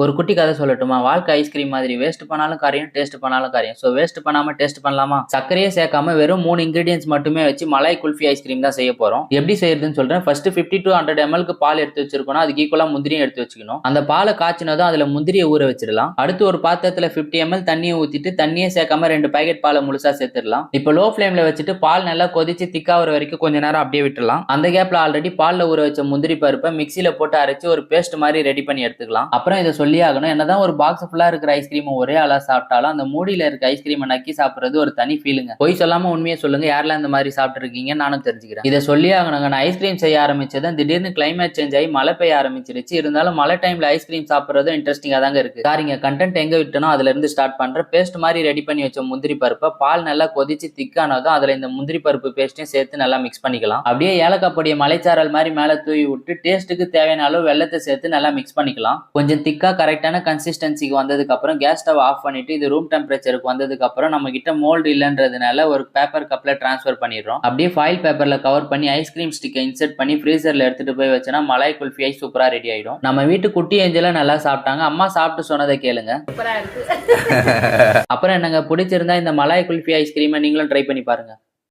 ஒரு குட்டி கதை சொல்லட்டுமா? வாழ்க்கை ஐஸ்கிரீம் மாதிரி வேஸ்ட் பண்ணாலும் காரியம், டேஸ்ட் பண்ணாலும் காரியம். ஸோ வேஸ்ட் பண்ணாம டேஸ்ட் பண்ணலாமா? சர்க்கரையே சேர்க்காம வெறும் 3 இன்கிரீடியன்ஸ் மட்டுமே வச்சு மலாய் குல்ஃபி ஐஸ்கிரீம் தான் செய்ய போறோம். எப்படி செய்யறதுன்னு சொல்றேன். ஃபர்ஸ்ட் 50 to 100 ml பால் எடுத்து வச்சிருக்கணும். அதுக்கு ஈக்குவலா முந்திரியும் எடுத்து வச்சுக்கணும். அந்த பாலை காய்ச்சினதும் அதுல முந்திரியை ஊற வச்சிடலாம். அடுத்து ஒரு பாத்திரத்துல 50 ml தண்ணியை ஊத்திட்டு தண்ணியே சேர்க்காம 2 பாக்கெட் பாலை முழுசா சேர்த்துடலாம். இப்போ லோ ஃபிளேம்ல வச்சுட்டு பால் நல்லா கொதிச்சு திக்காகிற வரைக்கும் கொஞ்ச நேரம் அப்படியே விட்டுலாம். அந்த கேப்ல ஆல்ரெடி பால்ல ஊற வச்ச முந்திரி பருப்பை மிக்சியில போட்டு அரைச்சு ஒரு பேஸ்ட் மாதிரி ரெடி பண்ணி எடுத்துக்கலாம். அப்புறம் இதை சொல்லி ஆகணும், என்னதான் ஒரு பாக்ஸ் ஃபுல்லா இருக்கிற ஐஸ்கிரீம் ஒரே ஆளா சாப்பிட்டாலும் அந்த மூடியில இருக்க ஐஸ்கிரீமை நக்கி சாப்பிடுறது ஒரு தனி ஃபீலுங்க. பொய் சொல்லாம உண்மையை சொல்லுங்க, யாரெல்லாம் இந்த மாதிரி சாப்பிட்டு இருக்கீங்க நானும் தெரிஞ்சுக்கிறேன். இதை சொல்லி ஆகணுங்க, நான் ஐஸ்கிரீம் செய்ய ஆரம்பிச்சது திடீர்னு கிளைமேட் சேஞ்ச் ஆகி மழை பெய்ய ஆரம்பிச்சிருச்சு. இருந்தாலும் மழை டைம்ல ஐஸ்கிரீம் சாப்பிடுறது இன்ட்ரெஸ்டிங்கா தாங்க இருக்கு. சாரிங்க, கண்டென்ட் எங்க விட்டனோ அதுல இருந்து ஸ்டார்ட் பண்ற. பேஸ்ட் மாதிரி ரெடி பண்ணி வச்ச முந்திரி பருப்பை பால் நல்லா கொதிச்சு திக்கானதும் அதுல இந்த முந்திரி பருப்பு பேஸ்ட்டையும் சேர்த்து நல்லா மிக்ஸ் பண்ணிக்கலாம். அப்படியே ஏலக்காய் பொடியை மலைச்சாரல் மாதிரி மேல தூவி விட்டு டேஸ்ட்டுக்கு தேவையான அளவு வெள்ளத்தை சேர்த்து நல்லா மிக்ஸ் பண்ணிக்கலாம். கொஞ்சம் திக்கா கரெக்டான கன்சிஸ்டன்சிக்கு வந்ததுக்கு அப்புறம் கேஸ் ஸ்டவ் ஆஃப் பண்ணிட்டு இது ரூம் டெம்பரேச்சருக்கு வந்ததுக்கு அப்புறம் நம்ம கிட்ட மோல்டு இல்லைன்றதுனால ஒரு பேப்பர் கப்ல டிரான்ஸ்ஃபர் பண்ணிடுறோம். அப்படியே ஃபாயில் பேப்பர்ல கவர் பண்ணி ஐஸ்கிரீம் ஸ்டிக்கை இன்சர்ட் பண்ணி ஃப்ரீசர்ல எடுத்துட்டு போய் வச்சனா மலாய் குல்ஃபி ஐஸ் சூப்பரா ரெடி ஆயிடும். நம்ம வீட்டு குட்டி ஏஞ்சல நல்லா சாப்பிட்டாங்க. அம்மா சாப்பிட்டு சொன்னதை கேளுங்க. அப்புறம் என்னங்க, பிடிச்சிருந்தா இந்த மலாய் குல்ஃபி ஐஸ்கிரீமை நீங்களும் ட்ரை பண்ணி பாருங்க.